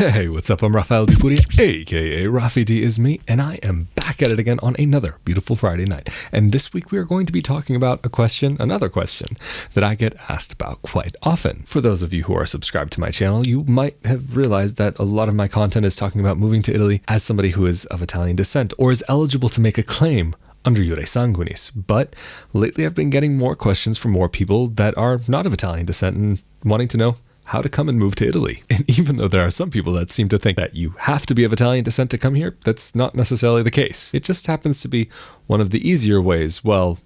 Hey, what's up? I'm Rafael di Furia, aka Rafi D is me, and I am back at it again on another beautiful Friday night. And this week we are going to be talking about another question that I get asked about quite often. For those of you who are subscribed to my channel, you might have realized that a lot of my content is talking about moving to Italy as somebody who is of Italian descent or is eligible to make a claim under Iure Sanguinis. But lately I've been getting more questions from more people that are not of Italian descent and wanting to know how to come and move to Italy. And even though there are some people that seem to think that you have to be of Italian descent to come here, that's not necessarily the case. It just happens to be one of the easier ways. Well,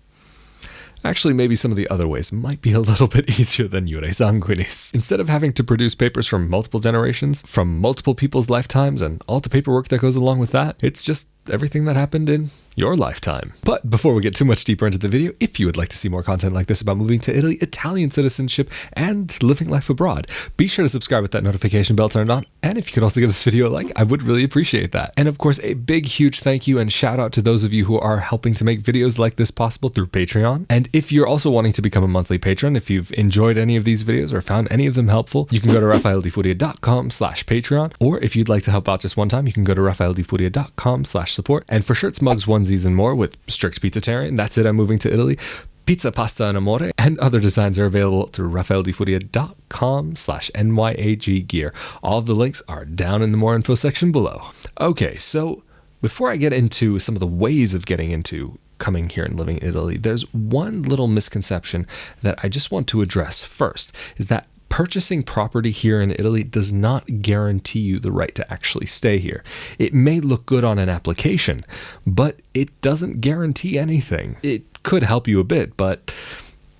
actually, maybe some of the other ways might be a little bit easier than Iure Sanguinis. Instead of having to produce papers from multiple generations, from multiple people's lifetimes, and all the paperwork that goes along with that, it's just everything that happened in your lifetime. But before we get too much deeper into the video, if you would like to see more content like this about moving to Italy, Italian citizenship, and living life abroad, be sure to subscribe with that notification bell turned on. And if you could also give this video a like, I would really appreciate that. And of course, a big, huge thank you and shout out to those of you who are helping to make videos like this possible through Patreon. And if you're also wanting to become a monthly patron, if you've enjoyed any of these videos or found any of them helpful, you can go to rafaeldifuria.com/Patreon. Or if you'd like to help out just one time, you can go to rafaeldifuria.com/support. And for shirts, mugs, onesies, and more with strict pizzatarian, that's it, I'm moving to Italy, pizza, pasta, amore, and other designs are available through rafaeldifuria.com/NYAG gear. All of the links are down in the more info section below. Okay, so before I get into some of the ways of getting into coming here and living in Italy, there's one little misconception that I just want to address first, is that purchasing property here in Italy does not guarantee you the right to actually stay here. It may look good on an application, but it doesn't guarantee anything. It could help you a bit, but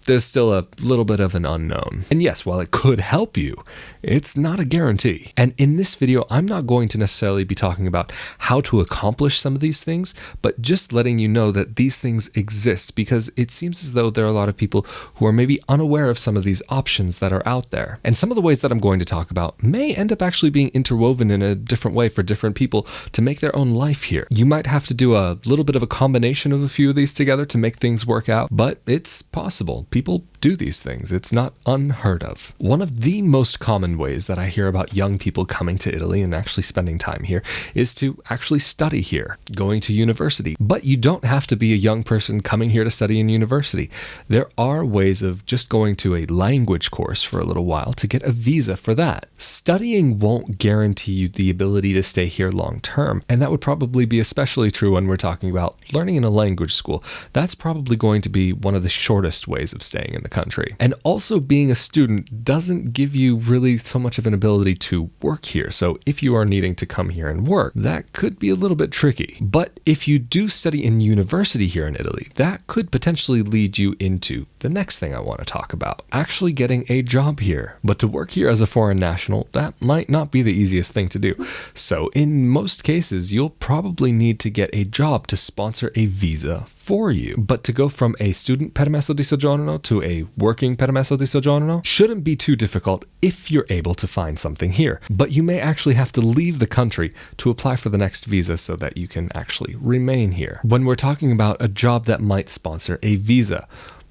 there's still a little bit of an unknown. And yes, while it could help you, it's not a guarantee. And in this video, I'm not going to necessarily be talking about how to accomplish some of these things, but just letting you know that these things exist, because it seems as though there are a lot of people who are maybe unaware of some of these options that are out there. And some of the ways that I'm going to talk about may end up actually being interwoven in a different way for different people to make their own life here. You might have to do a little bit of a combination of a few of these together to make things work out, but it's possible. People do these things. It's not unheard of. One of the most common ways that I hear about young people coming to Italy and actually spending time here is to actually study here, going to university. But you don't have to be a young person coming here to study in university. There are ways of just going to a language course for a little while to get a visa for that. Studying won't guarantee you the ability to stay here long term, and that would probably be especially true when we're talking about learning in a language school. That's probably going to be one of the shortest ways of staying in the country. And also, being a student doesn't give you really so much of an ability to work here. So if you are needing to come here and work, that could be a little bit tricky. But if you do study in university here in Italy, that could potentially lead you into the next thing I want to talk about, actually getting a job here. But to work here as a foreign national, that might not be the easiest thing to do. So in most cases, you'll probably need to get a job to sponsor a visa for you. But to go from a student permesso di soggiorno to a working permesso di soggiorno shouldn't be too difficult if you're able to find something here. But you may actually have to leave the country to apply for the next visa so that you can actually remain here. When we're talking about a job that might sponsor a visa,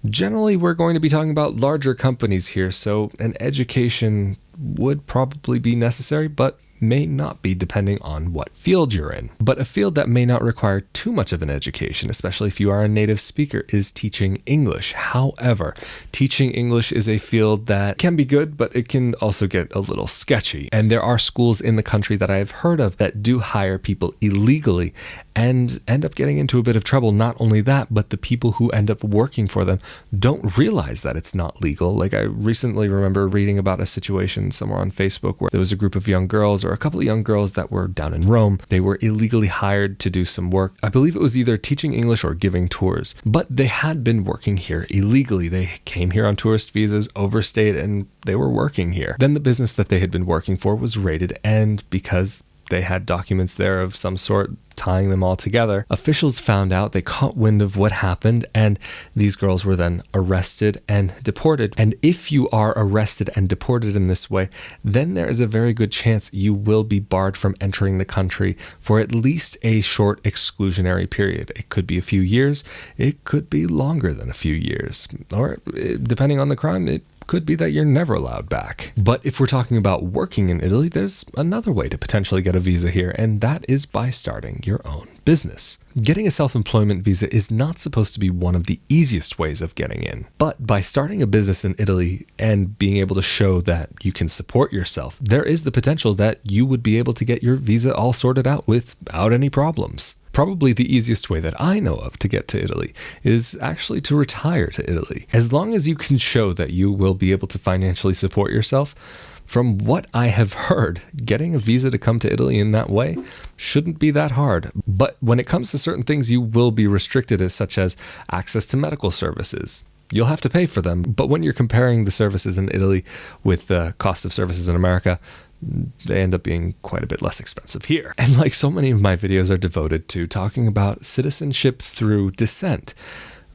generally we're going to be talking about larger companies here, so an education would probably be necessary, but may not be depending on what field you're in. But a field that may not require too much of an education, especially if you are a native speaker, is teaching English. However, teaching English is a field that can be good, but it can also get a little sketchy. And there are schools in the country that I have heard of that do hire people illegally and end up getting into a bit of trouble. Not only that, but the people who end up working for them don't realize that it's not legal. Like, I recently remember reading about a situation somewhere on Facebook where there was a group of young girls, or a couple of young girls that were down in Rome. They were illegally hired to do some work. I believe it was either teaching English or giving tours, but they had been working here illegally. They came here on tourist visas, overstayed, and they were working here. Then the business that they had been working for was raided, and because they had documents there of some sort tying them all together, officials found out, they caught wind of what happened, and these girls were then arrested and deported. And if you are arrested and deported in this way, then there is a very good chance you will be barred from entering the country for at least a short exclusionary period. It could be a few years, it could be longer than a few years, or depending on the crime, it could be that you're never allowed back. But if we're talking about working in Italy, there's another way to potentially get a visa here, and that is by starting your own business. Getting a self-employment visa is not supposed to be one of the easiest ways of getting in, but by starting a business in Italy and being able to show that you can support yourself, there is the potential that you would be able to get your visa all sorted out without any problems. Probably the easiest way that I know of to get to Italy is actually to retire to Italy. As long as you can show that you will be able to financially support yourself, from what I have heard, getting a visa to come to Italy in that way shouldn't be that hard. But when it comes to certain things, you will be restricted, such as access to medical services. You'll have to pay for them, but when you're comparing the services in Italy with the cost of services in America, they end up being quite a bit less expensive here. And like so many of my videos are devoted to talking about citizenship through descent,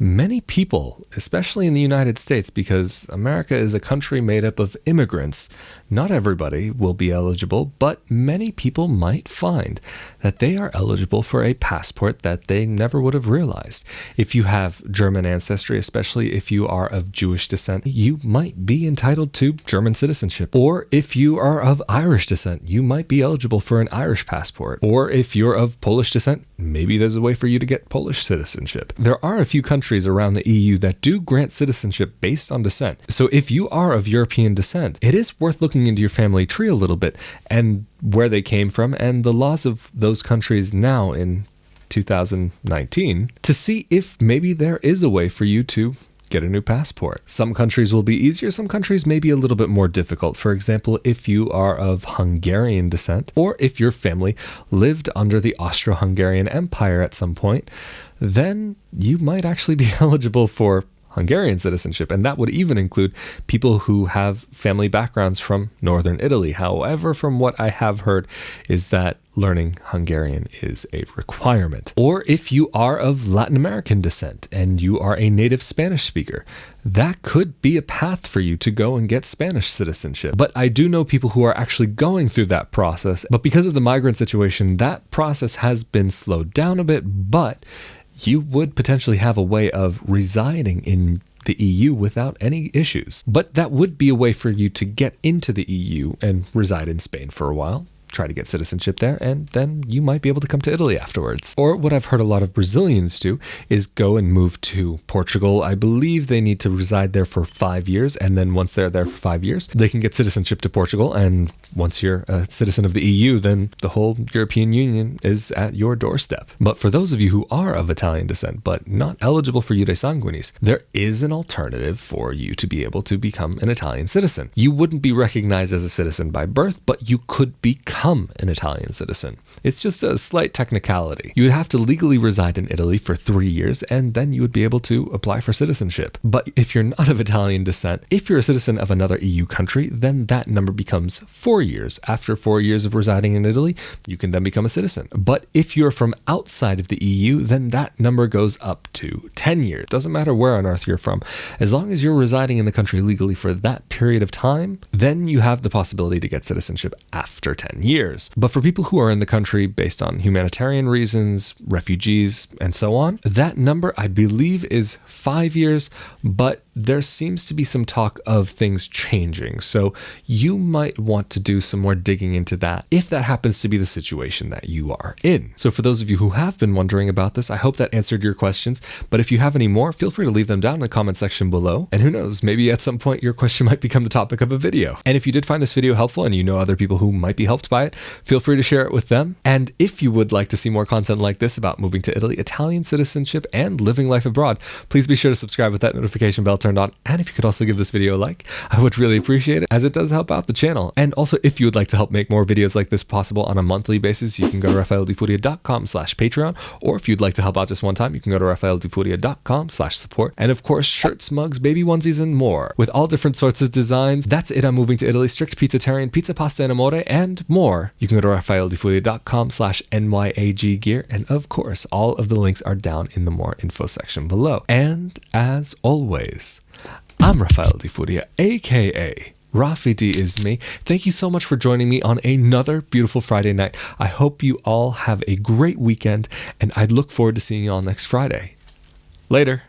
many people, especially in the United States, because America is a country made up of immigrants, not everybody will be eligible, but many people might find that they are eligible for a passport that they never would have realized. If you have German ancestry, especially if you are of Jewish descent, you might be entitled to German citizenship. Or if you are of Irish descent, you might be eligible for an Irish passport. Or if you're of Polish descent, maybe there's a way for you to get Polish citizenship. There are a few countries around the EU that do grant citizenship based on descent. So if you are of European descent, it is worth looking into your family tree a little bit and where they came from and the laws of those countries now in 2019 to see if maybe there is a way for you to get a new passport. Some countries will be easier, some countries may be a little bit more difficult. For example, if you are of Hungarian descent, or if your family lived under the Austro-Hungarian Empire at some point, then you might actually be eligible for Hungarian citizenship, and that would even include people who have family backgrounds from northern Italy. However, from what I have heard is that learning Hungarian is a requirement. Or if you are of Latin American descent and you are a native Spanish speaker, that could be a path for you to go and get Spanish citizenship. But I do know people who are actually going through that process, but because of the migrant situation, that process has been slowed down a bit, but you would potentially have a way of residing in the EU without any issues. But that would be a way for you to get into the EU and reside in Spain for a while, try to get citizenship there, and then you might be able to come to Italy afterwards. Or what I've heard a lot of Brazilians do is go and move to Portugal. I believe they need to reside there for 5 years, and then once they're there for 5 years, they can get citizenship to Portugal, and once you're a citizen of the EU, then the whole European Union is at your doorstep. But for those of you who are of Italian descent, but not eligible for Iure Sanguinis, there is an alternative for you to be able to become an Italian citizen. You wouldn't be recognized as a citizen by birth, but you could become an Italian citizen. It's just a slight technicality. You would have to legally reside in Italy for 3 years, and then you would be able to apply for citizenship. But if you're not of Italian descent, if you're a citizen of another EU country, then that number becomes 4 years. After 4 years of residing in Italy, you can then become a citizen. But if you're from outside of the EU, then that number goes up to 10 years. Doesn't matter where on earth you're from. As long as you're residing in the country legally for that period of time, then you have the possibility to get citizenship after 10 years. But for people who are in the country based on humanitarian reasons, refugees, and so on, that number I believe is 5 years, but there seems to be some talk of things changing. So you might want to do some more digging into that if that happens to be the situation that you are in. So for those of you who have been wondering about this, I hope that answered your questions. But if you have any more, feel free to leave them down in the comment section below. And who knows, maybe at some point your question might become the topic of a video. And if you did find this video helpful and you know other people who might be helped by it, feel free to share it with them. And if you would like to see more content like this about moving to Italy, Italian citizenship, and living life abroad, please be sure to subscribe with that notification bell turned on. And if you could also give this video a like, I would really appreciate it, as it does help out the channel. And also, if you would like to help make more videos like this possible on a monthly basis, you can go to rafaeldifuria.com/Patreon, or if you'd like to help out just one time, you can go to rafaeldifuria.com/support. And of course, shirts, mugs, baby onesies, and more, with all different sorts of designs. That's it on moving to Italy, strict pizzatarian, pizza, pasta amore, and more. You can go to rafaeldifuria.com/NYAG gear, and of course, all of the links are down in the more info section below. And as always, I'm Rafael Di Furia, aka Rafi D is me. Thank you so much for joining me on another beautiful Friday night. I hope you all have a great weekend, and I look forward to seeing you all next Friday. Later.